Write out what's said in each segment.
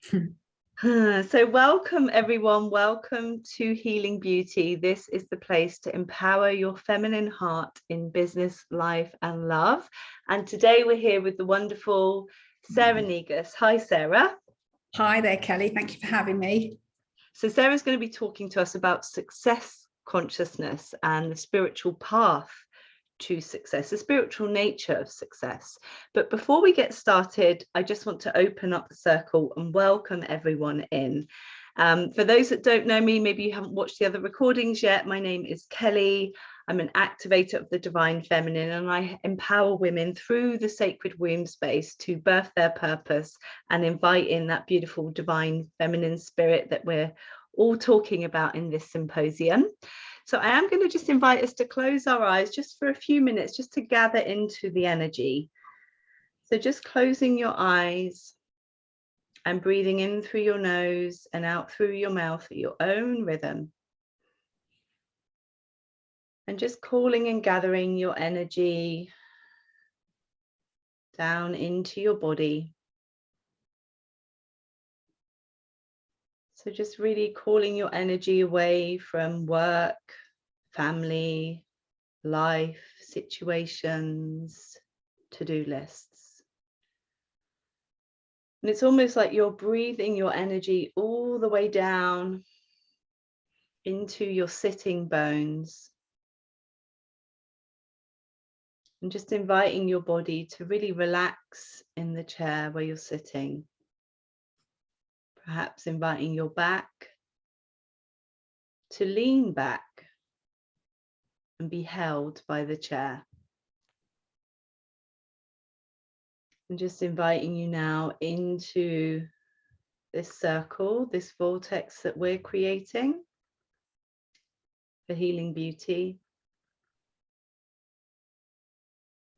So welcome everyone, welcome to Healing Beauty. This is the place to empower your feminine heart in business, life and love. And today we're here with the wonderful Sarah Negus. Hi Sarah. Hi there Kelly, thank you for having me. So Sarah's going to be talking to us about success consciousness and the spiritual path to success, the spiritual nature of success. But before we get started, I just want to open up the circle and welcome everyone in. For those that don't know me, maybe you haven't watched the other recordings yet, my name is Kelly. I'm an activator of the divine feminine, and I empower women through the sacred womb space to birth their purpose and invite in that beautiful divine feminine spirit that we're all talking about in this symposium. So I am going to just invite us to close our eyes just for a few minutes, just to gather into the energy. So just closing your eyes and breathing in through your nose and out through your mouth at your own rhythm. And just calling and gathering your energy down into your body. So just really calling your energy away from work, family, life, situations, to-do lists. And it's almost like you're breathing your energy all the way down into your sitting bones. And just inviting your body to really relax in the chair where you're sitting. Perhaps inviting your back to lean back and be held by the chair. And just inviting you now into this circle, this vortex that we're creating for Healing Beauty.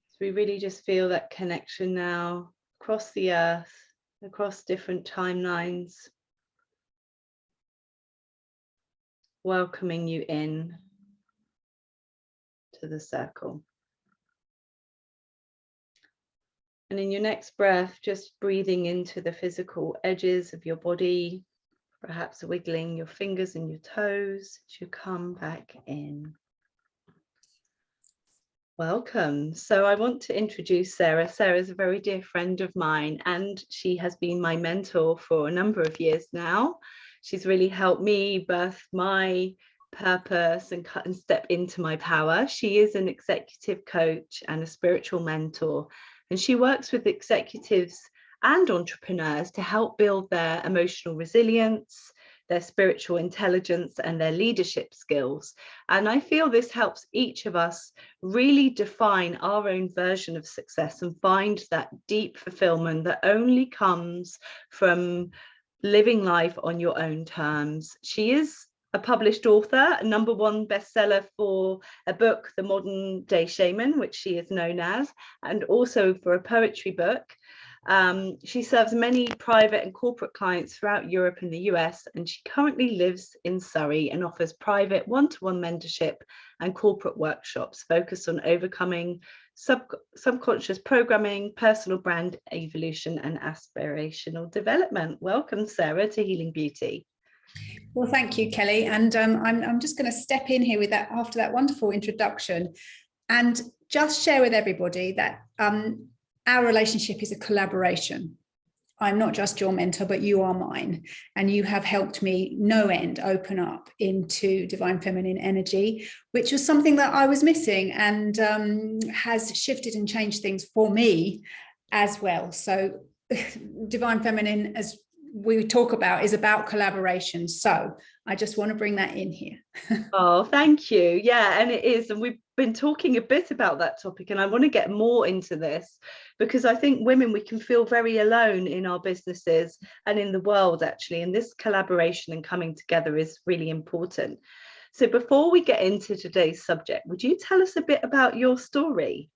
So we really just feel that connection now across the earth, across different timelines, welcoming you in to the circle. And in your next breath, just breathing into the physical edges of your body, perhaps wiggling your fingers and your toes as you come back in. Welcome. So I want to introduce Sarah. Sarah is a very dear friend of mine, and she has been my mentor for a number of years now. She's really helped me birth my purpose and cut and step into my power. She is an executive coach and a spiritual mentor, and she works with executives and entrepreneurs to help build their emotional resilience, their spiritual intelligence and their leadership skills. And I feel this helps each of us really define our own version of success and find that deep fulfillment that only comes from living life on your own terms. She is a published author, a #1 bestseller for a book, The Modern Day Shaman, which she is known as, and also for a poetry book. She serves many private and corporate clients throughout Europe and the US, and she currently lives in Surrey and offers private one-to-one mentorship and corporate workshops focused on overcoming subconscious programming, personal brand evolution, and aspirational development. Welcome, Sarah, to Healing Beauty. Well, thank you, Kelly. And I'm just going to step in here with that after that wonderful introduction and just share with everybody that our relationship is a collaboration. I'm not just your mentor, but you are mine. And you have helped me no end open up into divine feminine energy, which was something that I was missing, and has shifted and changed things for me as well. So divine feminine, as we talk about, is about collaboration. So I just want to bring that in here. Oh, thank you. Yeah, and it is. And we've been talking a bit about that topic, and I want to get more into this because I think women, we can feel very alone in our businesses and in the world, actually. And this collaboration and coming together is really important. So before we get into today's subject, would you tell us a bit about your story?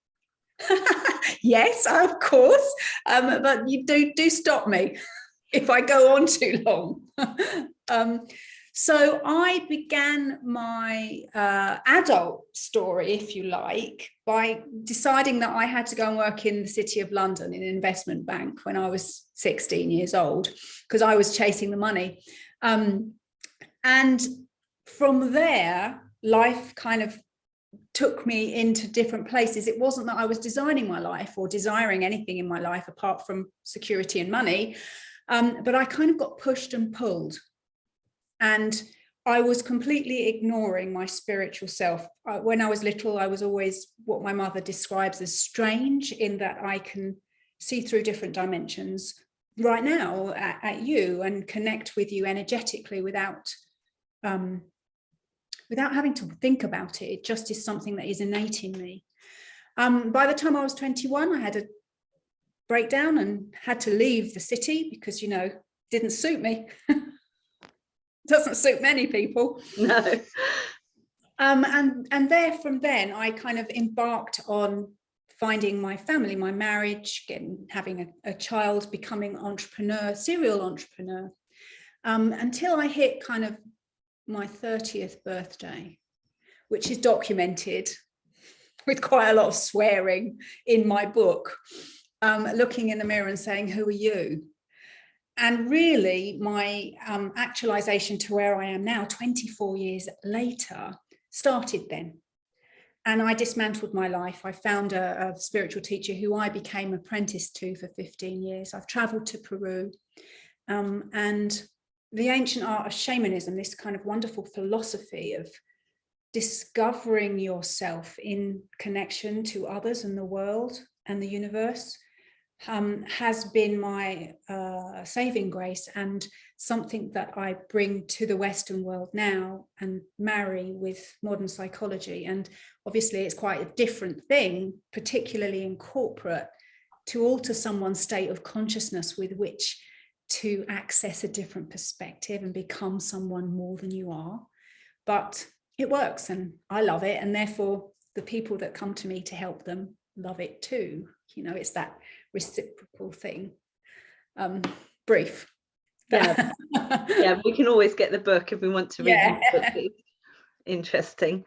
Yes, of course. But you do stop me if I go on too long. So I began my adult story, if you like, by deciding that I had to go and work in the City of London in an investment bank when I was 16 years old, because I was chasing the money. And from there, life kind of took me into different places. It wasn't that I was designing my life or desiring anything in my life apart from security and money, but I kind of got pushed and pulled. And I was completely ignoring my spiritual self. When I was little, I was always what my mother describes as strange, in that I can see through different dimensions right now at you and connect with you energetically without having to think about it. It just is something that is innate in me. By the time I was 21, I had a breakdown and had to leave the city because, you know, it didn't suit me. Doesn't suit many people. No. And there from then I kind of embarked on finding my family, my marriage, having a child, becoming serial entrepreneur, until I hit kind of my 30th birthday, which is documented with quite a lot of swearing in my book, looking in the mirror and saying, "Who are you?" And really, my actualization to where I am now, 24 years later, started then. And I dismantled my life. I found a spiritual teacher who I became apprenticed to for 15 years. I've traveled to Peru. And the ancient art of shamanism, this kind of wonderful philosophy of discovering yourself in connection to others and the world and the universe, has been my saving grace, and something that I bring to the Western world now and marry with modern psychology. And obviously it's quite a different thing, particularly in corporate, to alter someone's state of consciousness with which to access a different perspective and become someone more than you are. But it works and I love it, and therefore the people that come to me to help them love it too. You know, it's that reciprocal thing. Brief. Yeah. Yeah, we can always get the book if we want to read the book. It's interesting.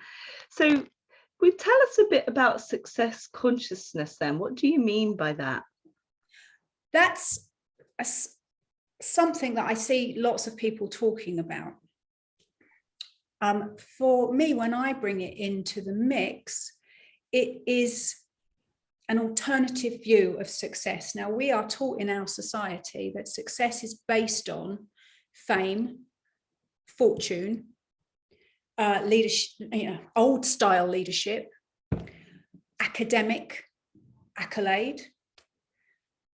So tell us a bit about success consciousness then. What do you mean by that? That's something that I see lots of people talking about. For me, when I bring it into the mix, it is an alternative view of success. Now, we are taught in our society that success is based on fame, fortune, leadership, old style leadership, academic accolade.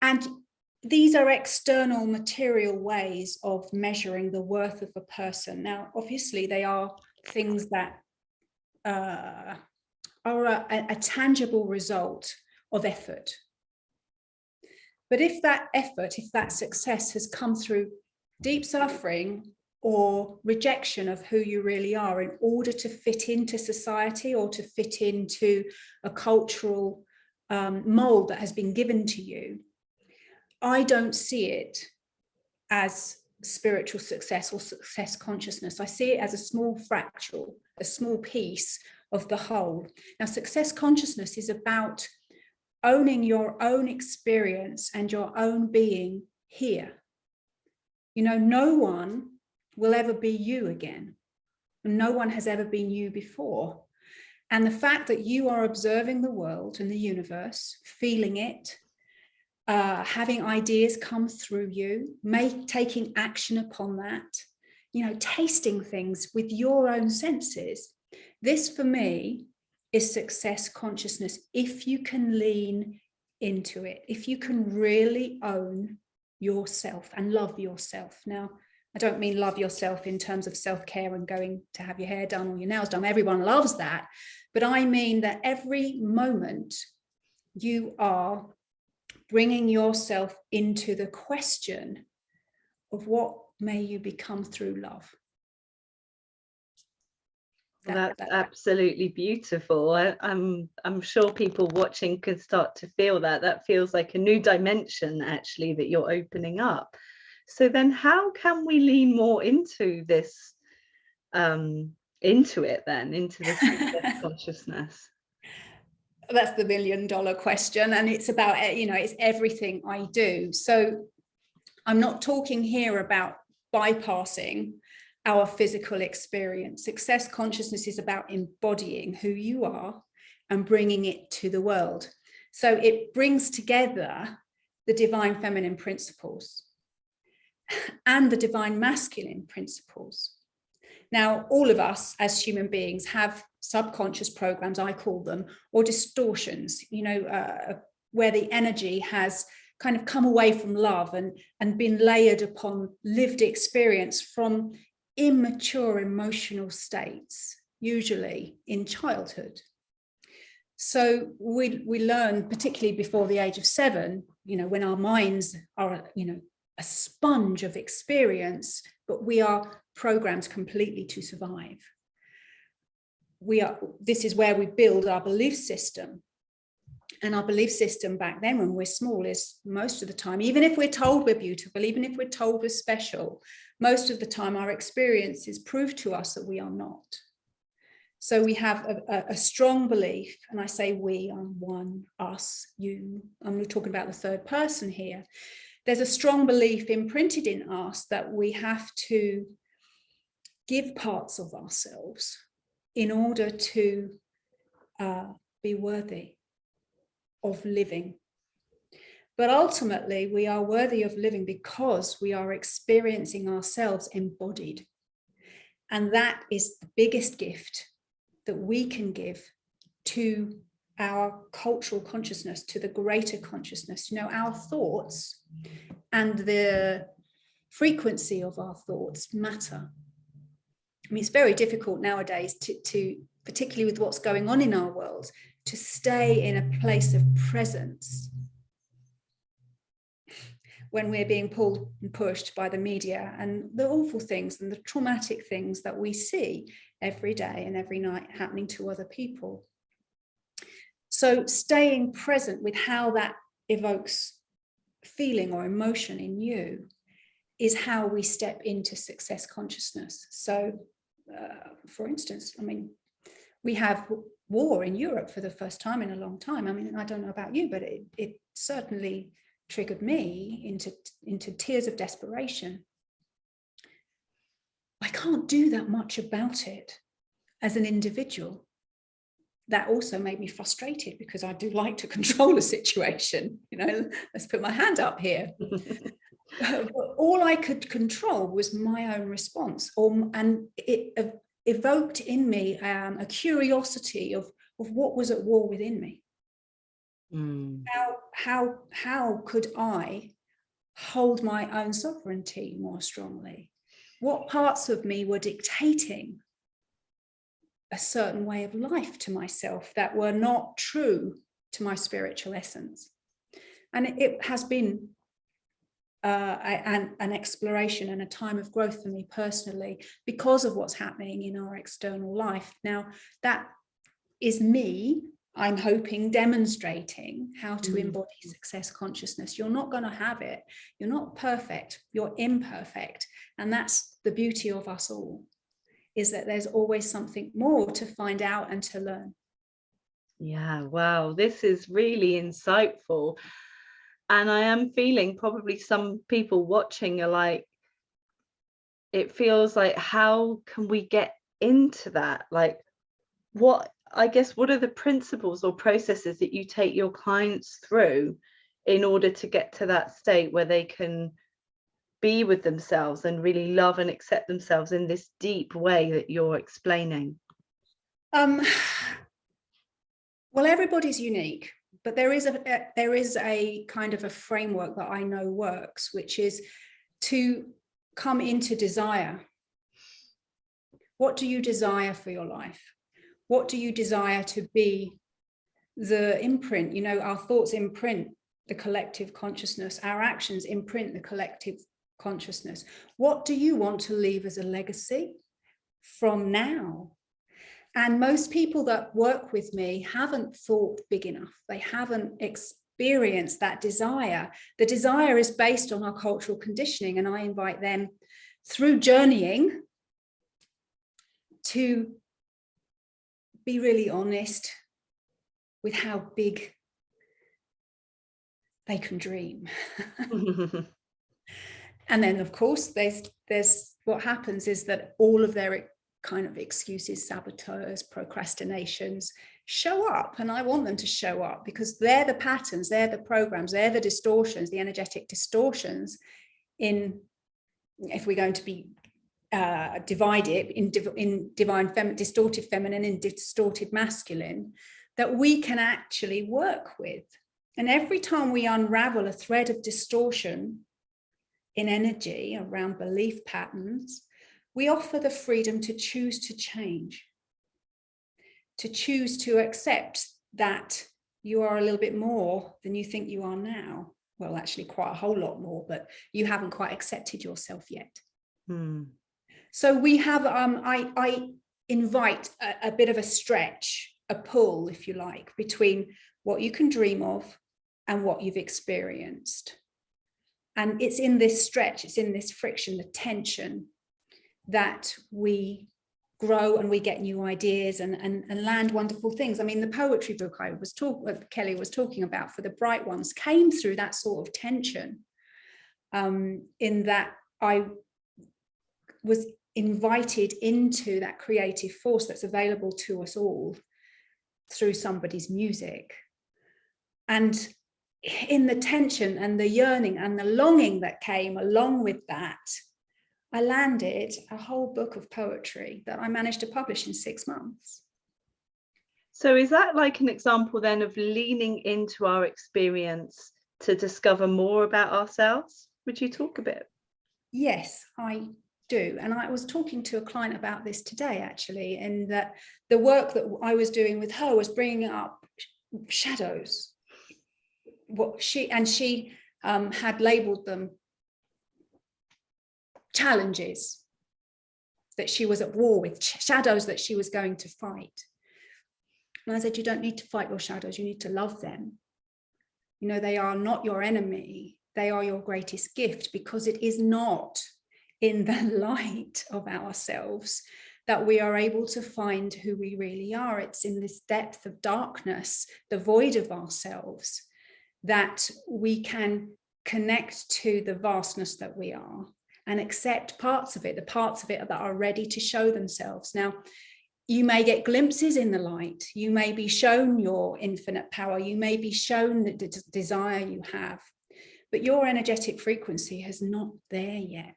And these are external material ways of measuring the worth of a person. Now, obviously, they are things that are a tangible result of effort. But if that success has come through deep suffering or rejection of who you really are in order to fit into society or to fit into a cultural mold that has been given to you, I don't see it as spiritual success or success consciousness. I see it as a small fractal, a small piece of the whole. Now, success consciousness is about owning your own experience and your own being here. You know, no one will ever be you again. No one has ever been you before. And the fact that you are observing the world and the universe, feeling it, having ideas come through you, taking action upon that, you know, tasting things with your own senses. This, for me, is success consciousness. If you can lean into it, if you can really own yourself and love yourself. Now, I don't mean love yourself in terms of self-care and going to have your hair done or your nails done. Everyone loves that. But I mean that every moment you are bringing yourself into the question of what may you become through love. That's absolutely beautiful. I'm sure people watching can start to feel that. That feels like a new dimension, actually, that you're opening up. So then how can we lean more into this into it then, into the success consciousness? That's the $1 million question, and it's about, you know, it's everything I do. So I'm not talking here about bypassing our physical experience. Success consciousness is about embodying who you are and bringing it to the world. So it brings together the divine feminine principles and the divine masculine principles. Now, all of us as human beings have subconscious programs, I call them, or distortions, you know, where the energy has kind of come away from love and been layered upon lived experience from immature emotional states, usually in childhood. So we learn, particularly before the age of 7, you know, when our minds are, you know, a sponge of experience, but we are programmed completely to survive. This is where we build our belief system. And our belief system back then when we're small is most of the time, even if we're told we're beautiful, even if we're told we're special, most of the time our experiences prove to us that we are not. So we have a strong belief, and I say we, I'm one, us, you, I'm talking about the third person here. There's a strong belief imprinted in us that we have to give parts of ourselves in order to be worthy of living. But ultimately, we are worthy of living because we are experiencing ourselves embodied. And that is the biggest gift that we can give to our cultural consciousness, to the greater consciousness. You know, our thoughts and the frequency of our thoughts matter. I mean, it's very difficult nowadays to particularly with what's going on in our world, to stay in a place of presence when we're being pulled and pushed by the media and the awful things and the traumatic things that we see every day and every night happening to other people. So staying present with how that evokes feeling or emotion in you is how we step into success consciousness. So for instance, I mean, we have war in Europe for the first time in a long time. I mean, I don't know about you, but it certainly triggered me into tears of desperation. I can't do that much about it as an individual. That also made me frustrated because I do like to control a situation. You know, let's put my hand up here. But all I could control was my own response, and it evoked in me a curiosity of what was at war within me. How could I hold my own sovereignty more strongly? What parts of me were dictating a certain way of life to myself that were not true to my spiritual essence? And it has been an exploration and a time of growth for me personally because of what's happening in our external life. Now, that is me, I'm hoping, demonstrating how to embody success consciousness. You're not going to have it. You're not perfect. You're imperfect. And that's the beauty of us all, is that there's always something more to find out and to learn. Yeah, wow, this is really insightful. And I am feeling probably some people watching are like, it feels like, how can we get into that? Like, what are the principles or processes that you take your clients through in order to get to that state where they can be with themselves and really love and accept themselves in this deep way that you're explaining? Well, everybody's unique, but there is a kind of a framework that I know works, which is to come into desire. What do you desire for your life? What do you desire to be the imprint? You know, our thoughts imprint the collective consciousness. Our actions imprint the collective consciousness. What do you want to leave as a legacy from now? And most people that work with me haven't thought big enough. They haven't experienced that desire. The desire is based on our cultural conditioning, and I invite them through journeying to be really honest with how big they can dream. And then, of course, there's what happens is that all of their kind of excuses, saboteurs, procrastinations show up. And I want them to show up because they're the patterns, they're the programs, they're the distortions, the energetic distortions in, if we're going to be divided in divine distorted feminine and distorted masculine, that we can actually work with. And every time we unravel a thread of distortion in energy around belief patterns, we offer the freedom to choose to change, to choose to accept that you are a little bit more than you think you are now. Well, actually quite a whole lot more, but you haven't quite accepted yourself yet. So we have, I invite a bit of a stretch, a pull, if you like, between what you can dream of and what you've experienced. And it's in this stretch, it's in this friction, the tension, that we grow and we get new ideas and land wonderful things. I mean, the poetry book Kelly was talking about for the Bright Ones came through that sort of tension, in that I was invited into that creative force that's available to us all through somebody's music. And in the tension and the yearning and the longing that came along with that, I landed a whole book of poetry that I managed to publish in 6 months. So is that like an example then of leaning into our experience to discover more about ourselves? Would you talk a bit? Yes, I do. And I was talking to a client about this today, actually, and that the work that I was doing with her was bringing up shadows. She had labeled them challenges that she was at war with, shadows that she was going to fight. And I said, you don't need to fight your shadows, you need to love them. You know, they are not your enemy, they are your greatest gift, because it is not in the light of ourselves that we are able to find who we really are. It's in this depth of darkness, the void of ourselves, that we can connect to the vastness that we are and accept parts of it, the parts of it that are ready to show themselves. Now, you may get glimpses in the light, you may be shown your infinite power, you may be shown the desire you have, but your energetic frequency is not there yet.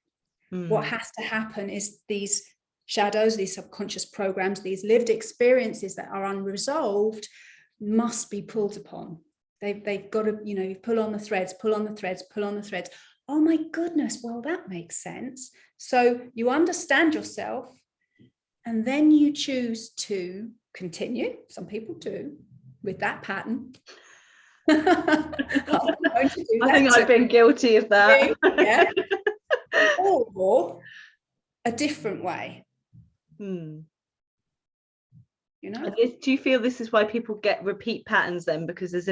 What has to happen is these shadows, these subconscious programs, these lived experiences that are unresolved must be pulled upon. They've got to, you know, pull on the threads, pull on the threads, pull on the threads. Oh my goodness, well, that makes sense. So you understand yourself, and then you choose to continue. Some people do with that pattern. I think I've been guilty of that. Yeah. Or a different way. You know, do you feel this is why people get repeat patterns then, because there's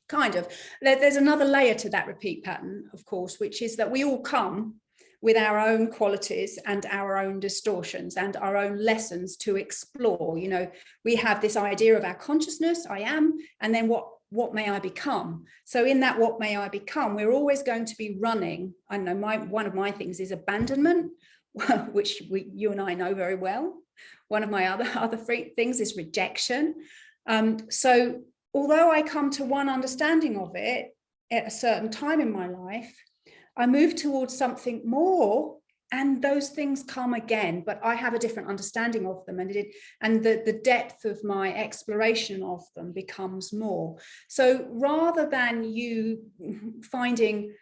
kind of, there's another layer to that repeat pattern, of course, which is that we all come with our own qualities and our own distortions and our own lessons to explore. You know, we have this idea of our consciousness, I am, and then what may I become? So in that what may I become, we're always going to be running. I know one of my things is abandonment, which you and I know very well. One of my other things is rejection. So although I come to one understanding of it at a certain time in my life, I move towards something more, and those things come again, but I have a different understanding of them, and the depth of my exploration of them becomes more. So rather than you finding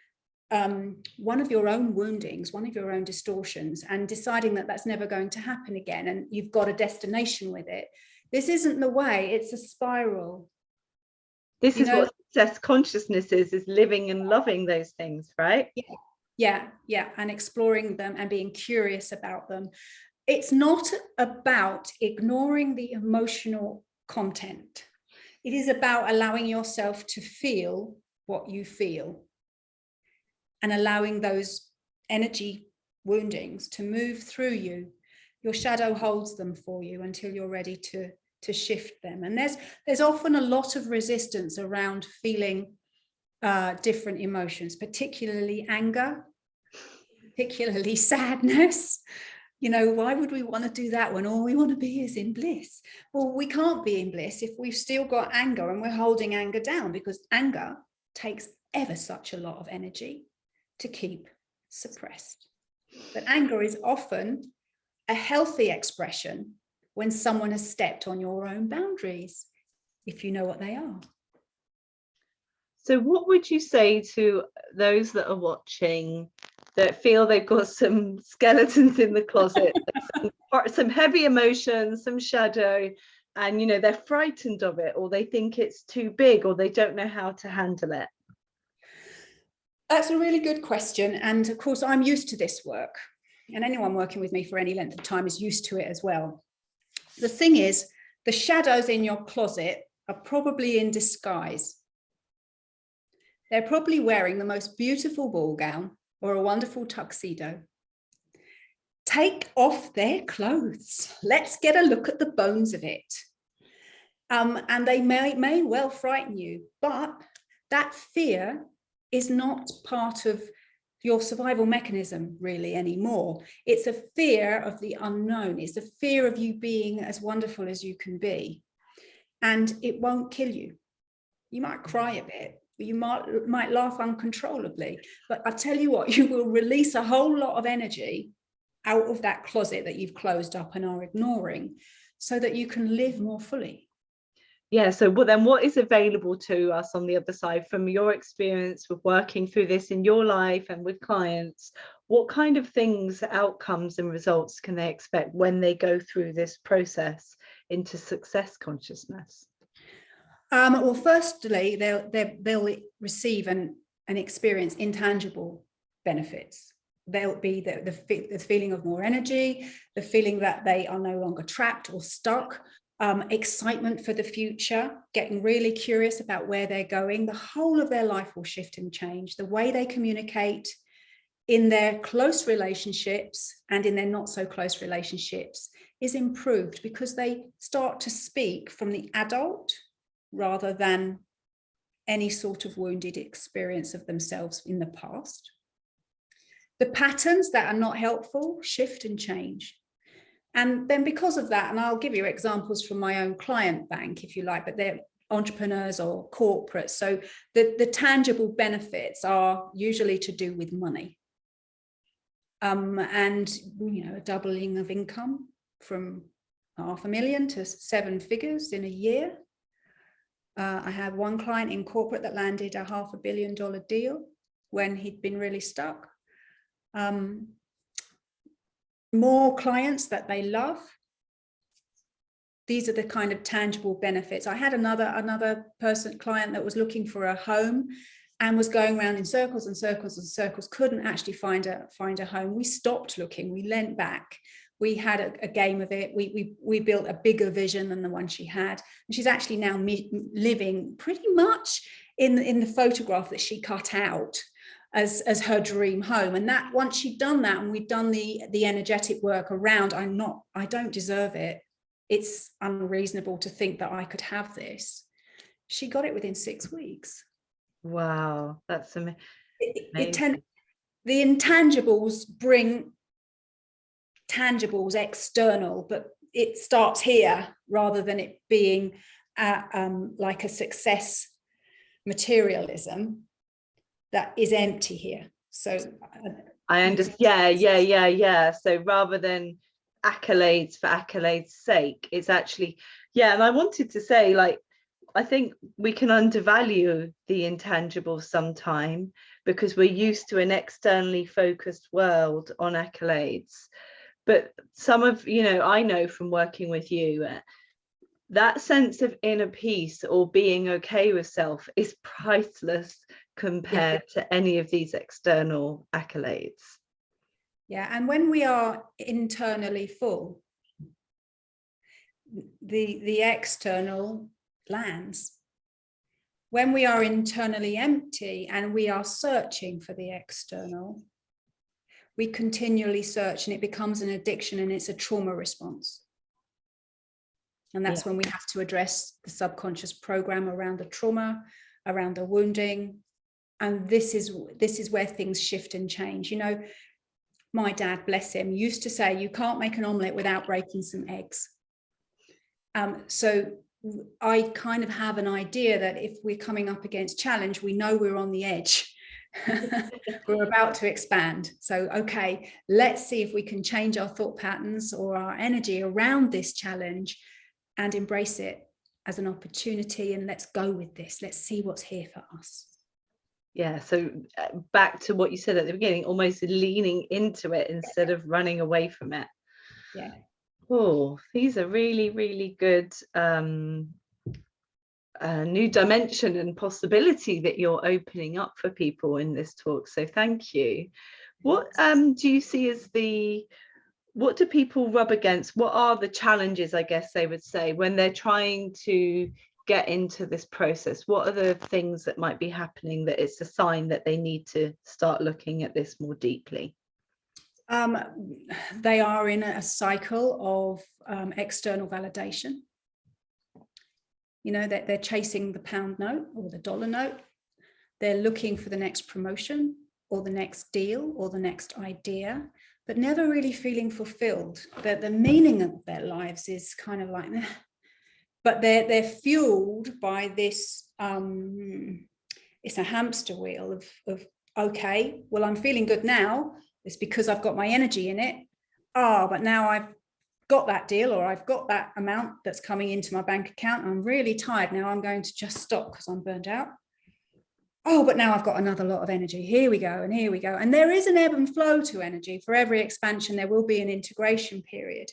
one of your own woundings, one of your own distortions, and deciding that that's never going to happen again, and you've got a destination with it, this isn't the way, it's a spiral. This is what success consciousness is living and loving those things, right? Yeah, and exploring them and being curious about them. It's not about ignoring the emotional content. It is about allowing yourself to feel what you feel and allowing those energy woundings to move through you Your shadow holds them for you until you're ready to shift them. And there's often a lot of resistance around feeling different emotions, particularly anger, particularly sadness. You know, why would we want to do that when all we want to be is in bliss? Well, we can't be in bliss if we've still got anger and we're holding anger down, because anger takes ever such a lot of energy to keep suppressed. But anger is often a healthy expression when someone has stepped on your own boundaries, if you know what they are. So what would you say to those that are watching that feel they've got some skeletons in the closet, some heavy emotions, some shadow, and, you know, they're frightened of it, or they think it's too big, or they don't know how to handle it? That's a really good question. And of course, I'm used to this work, and anyone working with me for any length of time is used to it as well. The thing is, the shadows in your closet are probably in disguise. They're probably wearing the most beautiful ball gown or a wonderful tuxedo. Take off their clothes. Let's get a look at the bones of it. And they may well frighten you, but that fear is not part of your survival mechanism really anymore. It's a fear of the unknown. It's a fear of you being as wonderful as you can be. And it won't kill you. You might cry a bit, but you might laugh uncontrollably. But I tell you what, you will release a whole lot of energy out of that closet that you've closed up and are ignoring, so that you can live more fully. Yeah, so then what is available to us on the other side from your experience with working through this in your life and with clients? What kind of things, outcomes and results can they expect when they go through this process into success consciousness? Well, firstly, they'll receive and experience intangible benefits. There'll be the feeling of more energy, the feeling that they are no longer trapped or stuck, excitement for the future, getting really curious about where they're going. The whole of their life will shift and change. The way they communicate in their close relationships and in their not so close relationships is improved, because they start to speak from the adult rather than any sort of wounded experience of themselves in the past. The patterns that are not helpful shift and change. And then because of that, and I'll give you examples from my own client bank, if you like, but they're entrepreneurs or corporates. So the tangible benefits are usually to do with money. And, you know, a doubling of income from $500,000 to 7 figures in a year. I had one client in corporate that landed a $500 million deal when he'd been really stuck. More clients that they love. These are the kind of tangible benefits. I had another client that was looking for a home and was going around in circles and circles and circles, couldn't actually find a home. We stopped looking, we leant back. We had a game of it. We built a bigger vision than the one she had. And she's actually now living pretty much in the photograph that she cut out as her dream home. And that, once she'd done that and we'd done the energetic work around, I don't deserve it, it's unreasonable to think that I could have this, she got it within 6 weeks. Wow, that's amazing. The intangibles bring tangibles external, but it starts here rather than it being like a success materialism that is empty here. So I understand. Yeah. So rather than accolades for accolades' sake, it's actually, yeah. And I wanted to say, like, I think we can undervalue the intangibles sometime because we're used to an externally focused world on accolades. But some of, you know, I know from working with you, that sense of inner peace or being okay with self is priceless compared to any of these external accolades. Yeah, and when we are internally full, the external lands. When we are internally empty and we are searching for the external, we continually search, and it becomes an addiction, and it's a trauma response. And that's when we have to address the subconscious program around the trauma, around the wounding. And this is where things shift and change. You know, my dad, bless him, used to say, you can't make an omelette without breaking some eggs. So I kind of have an idea that if we're coming up against challenge, we know we're on the edge. We're about to expand. So, okay, let's see if we can change our thought patterns or our energy around this challenge and embrace it as an opportunity. And let's go with this. Let's see what's here for us. Yeah, so back to what you said at the beginning, almost leaning into it instead of running away from it. Yeah. Oh, these are really, really good new dimension and possibility that you're opening up for people in this talk. So thank you. What do you see as what do people rub against? What are the challenges, I guess they would say, when they're trying to get into this process? What are the things that might be happening that it's a sign that they need to start looking at this more deeply? They are in a cycle of external validation. You know, that they're chasing the pound note or the dollar note. They're looking for the next promotion or the next deal or the next idea, but never really feeling fulfilled. That the meaning of their lives is kind of like, but they're fueled by this. It's a hamster wheel of okay, well, I'm feeling good now. It's because I've got my energy in it. But now I've got that deal, or I've got that amount that's coming into my bank account. I'm really tired now. I'm going to just stop because I'm burnt out. But now I've got another lot of energy. Here we go, and here we go. And there is an ebb and flow to energy. For every expansion, there will be an integration period.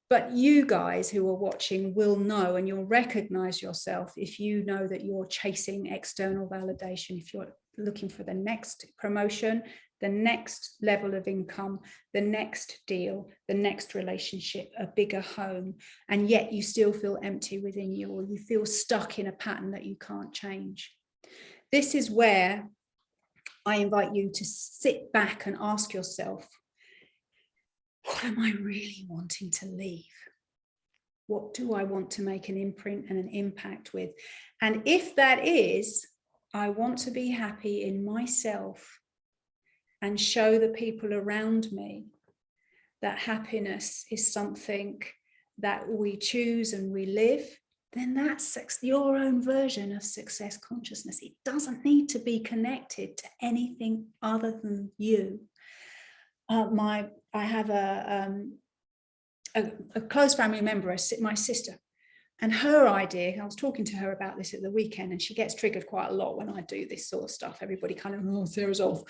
But you guys who are watching will know, and you'll recognize yourself if you know that you're chasing external validation, if you're looking for the next promotion, the next level of income, the next deal, the next relationship, a bigger home, and yet you still feel empty within you, or you feel stuck in a pattern that you can't change. This is where I invite you to sit back and ask yourself, what am I really wanting to leave? What do I want to make an imprint and an impact with? And if that is, I want to be happy in myself and show the people around me that happiness is something that we choose and we live, then that's your own version of success consciousness. It doesn't need to be connected to anything other than you. I have a close family member, my sister, and her idea, I was talking to her about this at the weekend, and she gets triggered quite a lot when I do this sort of stuff. Everybody kind of, Sarah's off.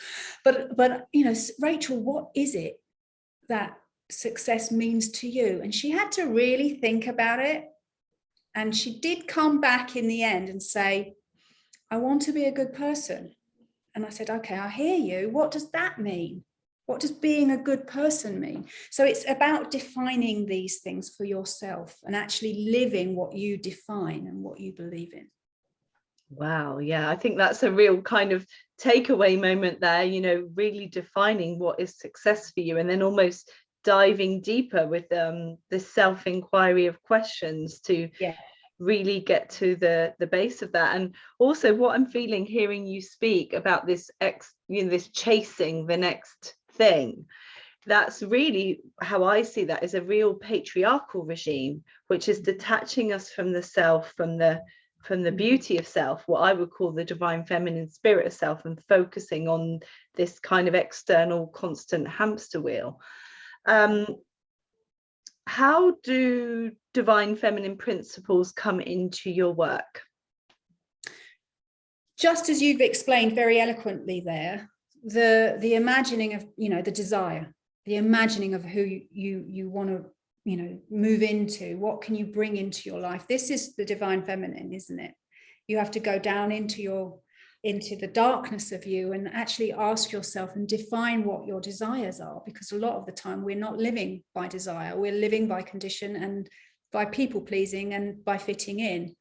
But you know, Rachel, what is it that success means to you? And she had to really think about it. And she did come back in the end and say, I want to be a good person. And I said, okay, I hear you. What does that mean? What does being a good person mean? So it's about defining these things for yourself and actually living what you define and what you believe in. Wow. Yeah, I think that's a real kind of takeaway moment there, you know, really defining what is success for you, and then almost diving deeper with this self-inquiry of questions to really get to the base of that. And also what I'm feeling hearing you speak about this this chasing the next thing, that's really how I see that, is a real patriarchal regime, which is detaching us from the self, from the beauty of self, what I would call the divine feminine spirit of self, and focusing on this kind of external constant hamster wheel. How do divine feminine principles come into your work? Just as you've explained very eloquently there, the imagining of, you know, the desire, the imagining of who you want to, you know, move into, what can you bring into your life? This is the divine feminine, isn't it? You have to go down into the darkness of you and actually ask yourself and define what your desires are, because a lot of the time we're not living by desire, we're living by condition and by people pleasing and by fitting in.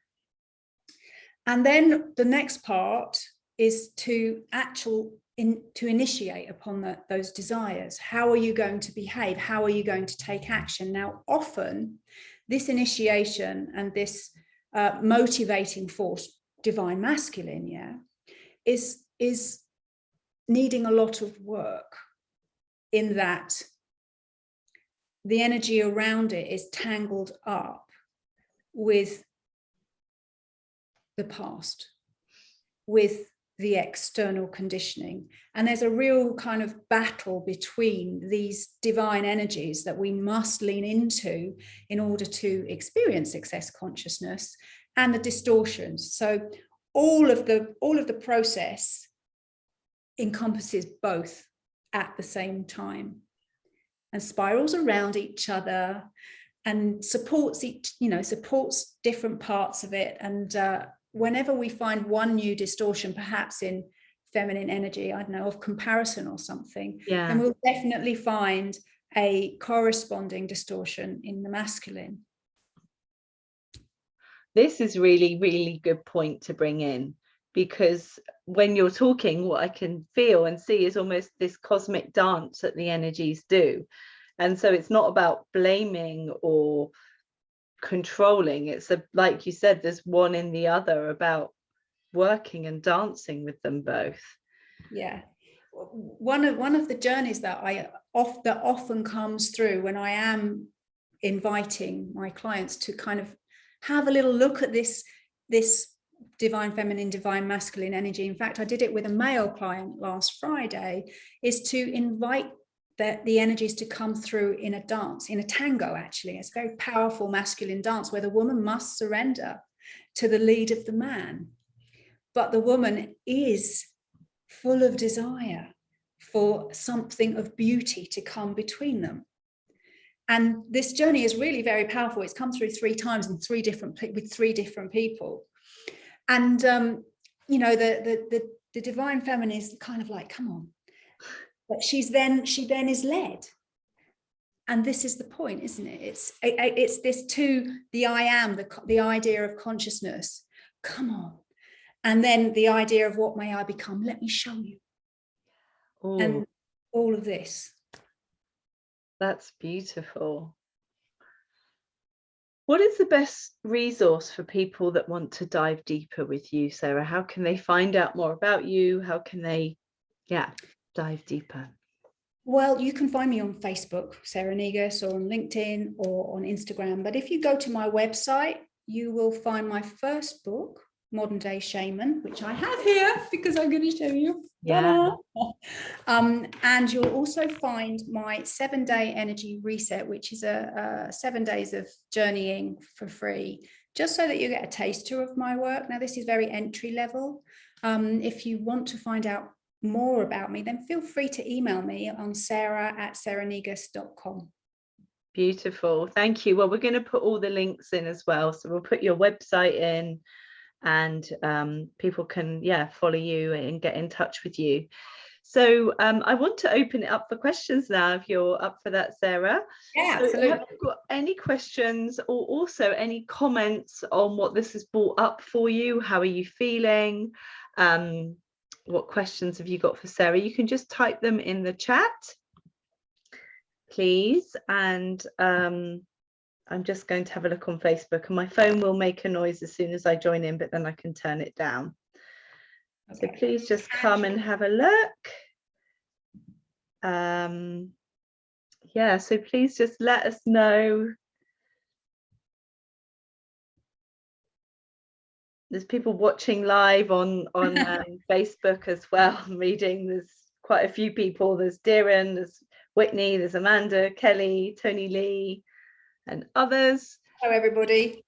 And then the next part is to to initiate upon those desires. How are you going to behave? How are you going to take action? Now, often this initiation and this motivating force, divine masculine, is needing a lot of work, in that the energy around it is tangled up with the past, with the external conditioning. And there's a real kind of battle between these divine energies that we must lean into in order to experience success consciousness, and the distortions. So all of the process encompasses both at the same time, and spirals around each other, and supports supports different parts of it. And whenever we find one new distortion, perhaps in feminine energy, I don't know, of comparison or something, then we'll definitely find a corresponding distortion in the masculine. This is really, really good point to bring in, because when you're talking, what I can feel and see is almost this cosmic dance that the energies do. And so it's not about blaming or controlling. It's like you said, there's one in the other, about working and dancing with them both. Yeah. One of the journeys that often comes through when I am inviting my clients to kind of have a little look at this divine feminine, divine masculine energy. In fact, I did it with a male client last Friday, is to invite the energies to come through in a dance, in a tango. Actually, it's a very powerful masculine dance where the woman must surrender to the lead of the man, but the woman is full of desire for something of beauty to come between them. And this journey is really very powerful. It's come through 3 times with 3 different people. And the divine feminine is kind of like, come on. But she then is led. And this is the point, isn't it? It's this to the I am, the idea of consciousness. Come on. And then the idea of what may I become? Let me show you. Ooh. And all of this. That's beautiful. What is the best resource for people that want to dive deeper with you, Sarah? How can they find out more about you? How can they, dive deeper? Well, you can find me on Facebook, Sarah Negus, or on LinkedIn or on Instagram. But if you go to my website, you will find my first book, Modern Day Shaman, which I have here because I'm going to show you. Yeah. And you'll also find my 7-day energy reset, which is a 7 days of journeying for free, just so that you get a taster of my work. Now, this is very entry level. If you want to find out more about me, then feel free to email me on sarah@sarahnegus.com. Beautiful. Thank you. Well, we're going to put all the links in as well. So we'll put your website in, and people can follow you and get in touch with you. So I want to open it up for questions now, if you're up for that, Sarah. Yeah, absolutely. So have you got any questions, or also any comments on what this has brought up for you? How are you feeling? What questions have you got for Sarah? You can just type them in the chat, please. And I'm just going to have a look on Facebook, and my phone will make a noise as soon as I join in, but then I can turn it down. Okay. So please just come and have a look. So please just let us know. There's people watching live on Facebook as well. I'm reading, there's quite a few people. There's Darren, there's Whitney, there's Amanda, Kelly, Tony Lee, and others. Hello, everybody.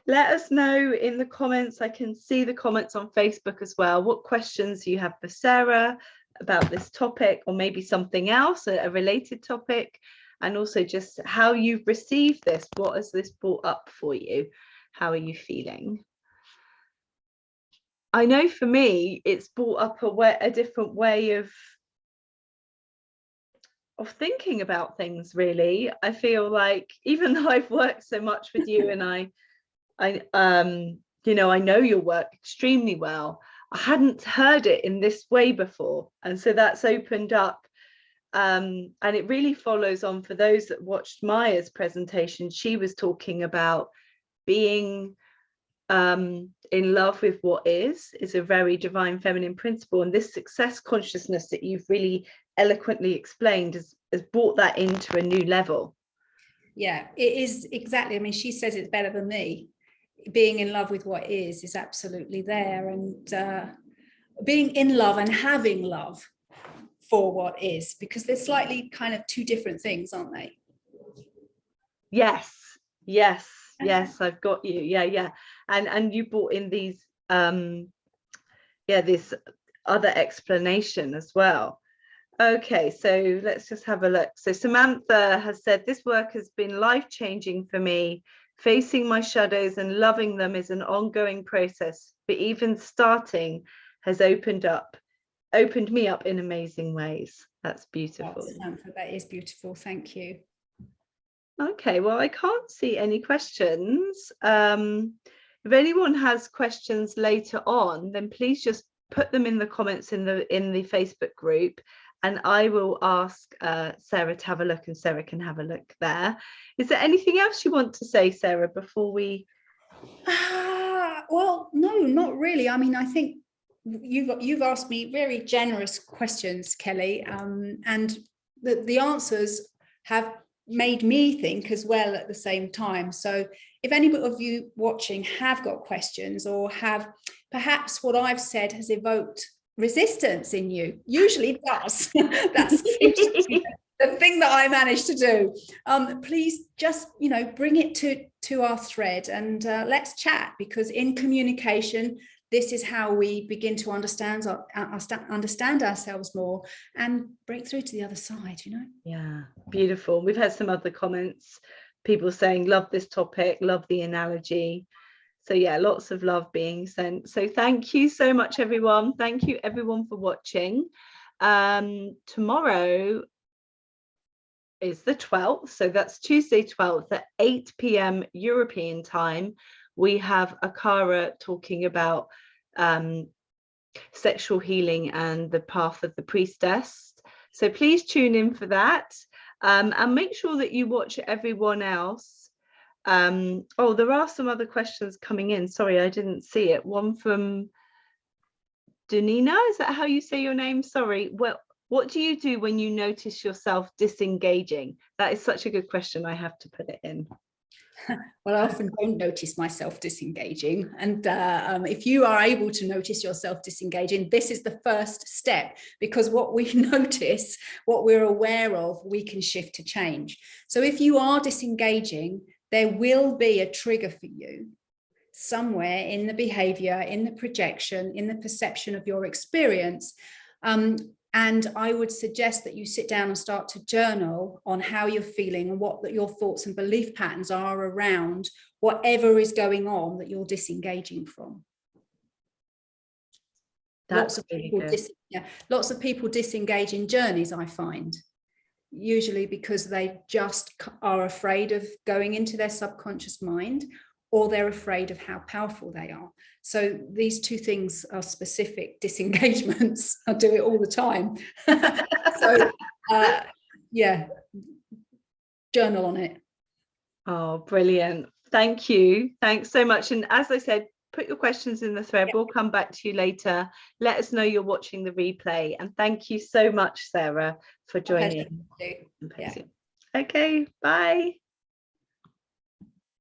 Let us know in the comments. I can see the comments on Facebook as well. What questions you have for Sarah about this topic, or maybe something else, a related topic, and also just how you've received this. What has this brought up for you? How are you feeling? I know for me, it's brought up a different way of thinking about things, really. I feel like, even though I've worked so much with you, and I know your work extremely well, I hadn't heard it in this way before. And so that's opened up. And it really follows on for those that watched Maya's presentation. She was talking about being in love with what is a very divine feminine principle. And this success consciousness that you've really eloquently explained has brought that into a new level. Yeah, it is exactly. I mean, she says it's better than me. Being in love with what is absolutely there. And being in love and having love for what is, because they're slightly kind of two different things, aren't they? Yes, I've got you. Yeah. And you brought in these this other explanation as well. Okay, so let's just have a look. So Samantha has said, this work has been life-changing for me. Facing my shadows and loving them is an ongoing process, but even starting has opened me up in amazing ways. That's beautiful. Samantha, that is beautiful. Thank you. Okay, well, I can't see any questions. If anyone has questions later on, then please just put them in the comments in the Facebook group, and I will ask Sarah to have a look, and Sarah can have a look there. Is there anything else you want to say, Sarah, before we? Well, no, not really. I mean, I think you've asked me very generous questions, Kelly, and the answers have made me think as well at the same time. So if any of you watching have got questions, or have perhaps what I've said has evoked resistance in you, usually it does. That's the thing that I managed to do. Please just, bring it to our thread, and let's chat, because in communication, this is how we begin to understand ourselves more and break through to the other side, Yeah, beautiful. We've had some other comments, people saying, love this topic, love the analogy. So yeah, lots of love being sent. So thank you so much, everyone. Thank you, everyone, for watching. Tomorrow is the 12th. So that's Tuesday 12th at 8 p.m. European time. We have Akara talking about sexual healing and the path of the priestess. So please tune in for that, and make sure that you watch everyone else. Oh, there are some other questions coming in. Sorry, I didn't see it. One from Danina, is that how you say your name? Sorry. Well, what do you do when you notice yourself disengaging? That is such a good question. I have to put it in. Well, I often don't notice myself disengaging. And if you are able to notice yourself disengaging, this is the first step, because what we notice, what we're aware of, we can shift to change. So if you are disengaging, there will be a trigger for you somewhere in the behavior, in the projection, in the perception of your experience. And I would suggest that you sit down and start to journal on how you're feeling and what your thoughts and belief patterns are around whatever is going on that you're disengaging from. That's lots of people disengage in journeys, I find, usually because they just are afraid of going into their subconscious mind, or they're afraid of how powerful they are. So these two things are specific disengagements. I do it all the time. So yeah, journal on it. Oh, brilliant. Thank you. Thanks so much. And as I said, put your questions in the thread. We'll come back to you later. Let us know you're watching the replay. And thank you so much, Sarah, for joining. Yeah. Okay, bye.